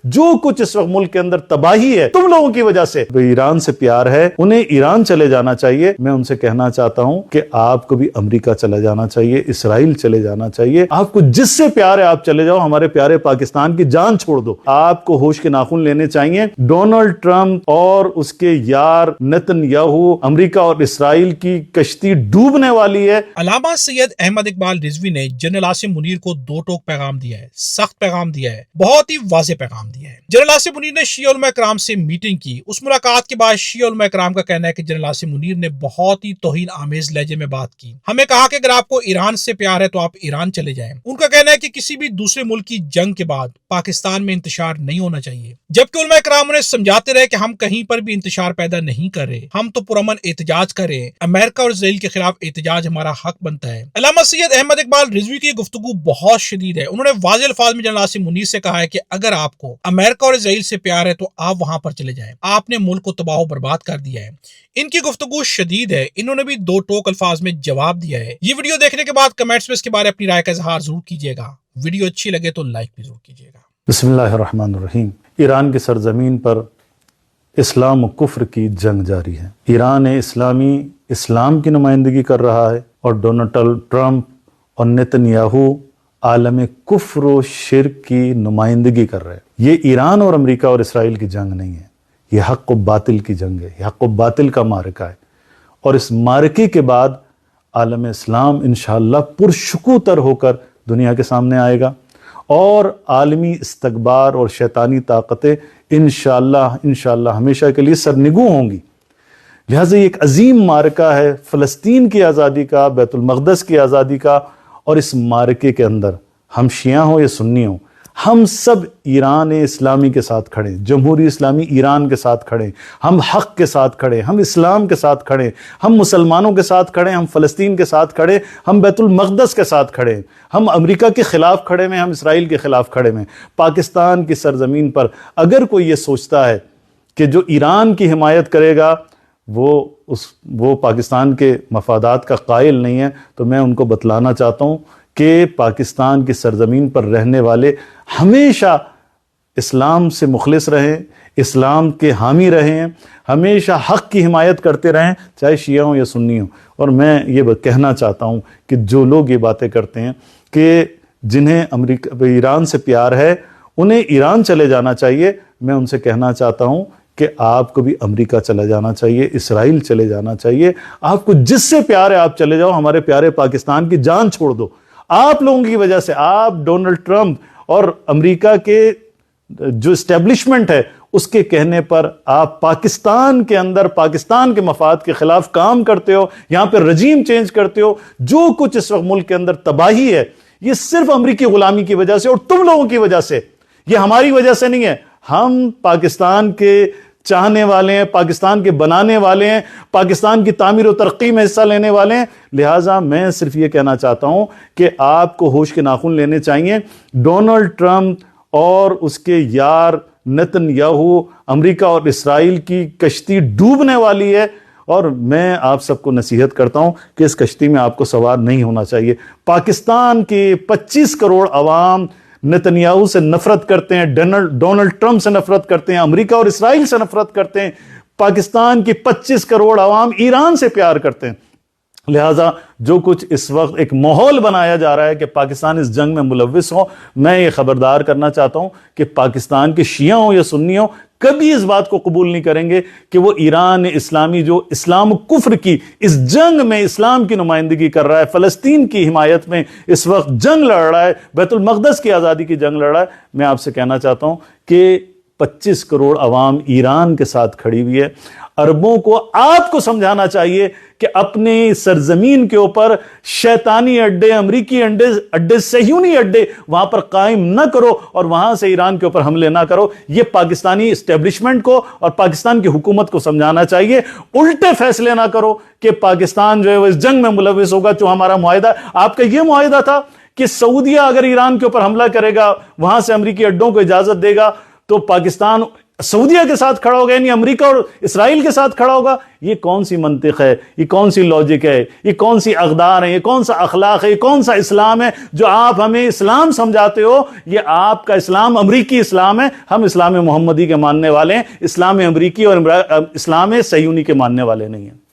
جو کچھ اس وقت ملک کے اندر تباہی ہے تم لوگوں کی وجہ سے. ایران سے پیار ہے انہیں ایران چلے جانا چاہیے. میں ان سے کہنا چاہتا ہوں کہ آپ کو بھی امریکہ چلے جانا چاہیے, اسرائیل چلے جانا چاہیے. آپ کو جس سے پیار ہے آپ چلے جاؤ, ہمارے پیارے پاکستان کی جان چھوڑ دو. آپ کو ہوش کے ناخن لینے چاہیے. ڈونلڈ ٹرمپ اور اس کے یار نتن یاہو, امریکہ اور اسرائیل کی کشتی ڈوبنے والی ہے. علامہ سید احمد اقبال رضوی نے جنرل عاصم منیر کو دو ٹوک پیغام دیا ہے, سخت پیغام دیا ہے, بہت ہی واضح پیغام دیا ہے. جنرل عاصم منیر نے شیعہ علماء کرام سے میٹنگ کی. اس ملاقات کے بعد شیعہ علماء کرام کا کہنا ہے کہ جنرل عاصم منیر نے بہت ہی توہین آمیز لہجے میں بات کی. ہمیں کہا کہ اگر آپ کو ایران سے پیار ہے تو آپ ایران چلے جائیں. ان کا کہنا ہے کہ کسی بھی دوسرے ملک کی جنگ کے بعد پاکستان میں انتشار نہیں ہونا چاہیے, جبکہ علماء کرام انہیں سمجھاتے رہے کہ ہم کہیں پر بھی انتشار پیدا نہیں کر رہے, ہم تو پرامن احتجاج کر رہے ہیں. امریکہ اور اسرائیل کے خلاف احتجاج ہمارا حق بنتا ہے. علامہ سید احمد اقبال رضوی کی گفتگو بہت شدید ہے. انہوں نے واضح الفاظ میں جنرل عاصم منیر سے کہا ہے کہ اگر آپ کو امریکہ اور اسرائیل سے پیار ہے تو آپ وہاں پر چلے جائیں. آپ نے ملک کو تباہ و برباد کر دیا ہے. ان کی گفتگو شدید ہے. انہوں نے بھی دو ٹوک الفاظ میں جواب دیا ہے. یہ ویڈیو دیکھنے کے بعد کمنٹس میں اس کے بارے اپنی رائے کا اظہار ضرور کیجیے گا. ویڈیو اچھی لگے تو لائک بھی ضرور کیجیے گا. بسم اللہ الرحمن الرحیم. ایران کی سرزمین پر اسلام و کفر کی جنگ جاری ہے. ایران اسلامی اسلام کی نمائندگی کر رہا ہے اور ڈونلڈ ٹرمپ اور نتن یاہو عالم کفر و شرک کی نمائندگی کر رہے ہیں. یہ ایران اور امریکہ اور اسرائیل کی جنگ نہیں ہے, یہ حق و باطل کی جنگ ہے. یہ حق و باطل کا معرکہ ہے, اور اس معرکے کے بعد عالم اسلام انشاءاللہ پرشکو تر ہو کر دنیا کے سامنے آئے گا, اور عالمی استکبار اور شیطانی طاقتیں انشاءاللہ ہمیشہ کے لیے سرنگوں ہوں گی. لہٰذا یہ ایک عظیم معرکہ ہے فلسطین کی آزادی کا, بیت المقدس کی آزادی کا, اور اس معرکے کے اندر ہم شیعہ ہوں یا سنی ہوں, ہم سب ایران اسلامی کے ساتھ کھڑے, جمہوری اسلامی ایران کے ساتھ کھڑے, ہم حق کے ساتھ کھڑے, ہم اسلام کے ساتھ کھڑے, ہم مسلمانوں کے ساتھ کھڑے, ہم فلسطین کے ساتھ کھڑے, ہم بیت المقدس کے ساتھ کھڑے, ہم امریکہ کے خلاف کھڑے ہوئے, ہم اسرائیل کے خلاف کھڑے ہوئے. پاکستان کی سرزمین پر اگر کوئی یہ سوچتا ہے کہ جو ایران کی حمایت کرے گا وہ پاکستان کے مفادات کا قائل نہیں ہے, تو میں ان کو بتلانا چاہتا ہوں کہ پاکستان کی سرزمین پر رہنے والے ہمیشہ اسلام سے مخلص رہیں, اسلام کے حامی رہیں, ہمیشہ حق کی حمایت کرتے رہیں, چاہے شیعہ ہوں یا سنی ہوں. اور میں یہ کہنا چاہتا ہوں کہ جو لوگ یہ باتیں کرتے ہیں کہ جنہیں ایران سے پیار ہے انہیں ایران چلے جانا چاہیے, میں ان سے کہنا چاہتا ہوں کہ آپ کو بھی امریکہ چلے جانا چاہیے, اسرائیل چلے جانا چاہیے. آپ کو جس سے پیار ہے آپ چلے جاؤ, ہمارے پیارے پاکستان کی جان چھوڑ دو. آپ لوگوں کی وجہ سے, آپ ڈونلڈ ٹرمپ اور امریکہ کے جو اسٹیبلشمنٹ ہے اس کے کہنے پر آپ پاکستان کے اندر پاکستان کے مفاد کے خلاف کام کرتے ہو, یہاں پہ رجیم چینج کرتے ہو. جو کچھ اس وقت ملک کے اندر تباہی ہے یہ صرف امریکی غلامی کی وجہ سے اور تم لوگوں کی وجہ سے, یہ ہماری وجہ سے نہیں ہے. ہم پاکستان کے چاہنے والے ہیں, پاکستان کے بنانے والے ہیں, پاکستان کی تعمیر و ترقی میں حصہ لینے والے ہیں. لہٰذا میں صرف یہ کہنا چاہتا ہوں کہ آپ کو ہوش کے ناخن لینے چاہیے. ڈونلڈ ٹرمپ اور اس کے یار نتن یاہو, امریکہ اور اسرائیل کی کشتی ڈوبنے والی ہے, اور میں آپ سب کو نصیحت کرتا ہوں کہ اس کشتی میں آپ کو سوار نہیں ہونا چاہیے. پاکستان کے 25 کروڑ عوام نتن یاہو سے نفرت کرتے ہیں, ڈونلڈ ٹرمپ سے نفرت کرتے ہیں, امریکہ اور اسرائیل سے نفرت کرتے ہیں. پاکستان کی 25 کروڑ عوام ایران سے پیار کرتے ہیں. لہٰذا جو کچھ اس وقت ایک ماحول بنایا جا رہا ہے کہ پاکستان اس جنگ میں ملوث ہو, میں یہ خبردار کرنا چاہتا ہوں کہ پاکستان کے شیعہ ہوں یا سنی ہوں کبھی اس بات کو قبول نہیں کریں گے کہ وہ ایران اسلامی جو اسلام و کفر کی اس جنگ میں اسلام کی نمائندگی کر رہا ہے, فلسطین کی حمایت میں اس وقت جنگ لڑ رہا ہے, بیت المقدس کی آزادی کی جنگ لڑ رہا ہے. میں آپ سے کہنا چاہتا ہوں کہ 25 کروڑ عوام ایران کے ساتھ کھڑی ہوئی ہے. عربوں کو آپ کو سمجھانا چاہیے کہ اپنی سرزمین کے اوپر شیطانی اڈے, امریکی اڈے, صہیونی اڈے وہاں پر قائم نہ کرو, اور وہاں سے ایران کے اوپر حملے نہ کرو. یہ پاکستانی اسٹیبلشمنٹ کو اور پاکستان کی حکومت کو سمجھانا چاہیے. الٹے فیصلے نہ کرو کہ پاکستان جو ہے وہ اس جنگ میں ملوث ہوگا. جو ہمارا معاہدہ, آپ کا یہ معاہدہ تھا کہ سعودیہ اگر ایران کے اوپر حملہ کرے گا, وہاں سے امریکی اڈوں کو اجازت دے گا, تو پاکستان سعودیہ کے ساتھ کھڑا ہوگا، یعنی امریکہ اور اسرائیل کے ساتھ کھڑا ہوگا. یہ کون سی منطق ہے، یہ کون سی لاجک ہے، یہ کون سی اقدار ہے، یہ کون سا اخلاق ہے، یہ کون سا اسلام ہے جو آپ ہمیں اسلام سمجھاتے ہو؟ یہ آپ کا اسلام امریکی اسلام ہے. ہم اسلام محمدی کے ماننے والے ہیں، اسلام امریکی اور اسلام صہیونی کے ماننے والے نہیں ہیں.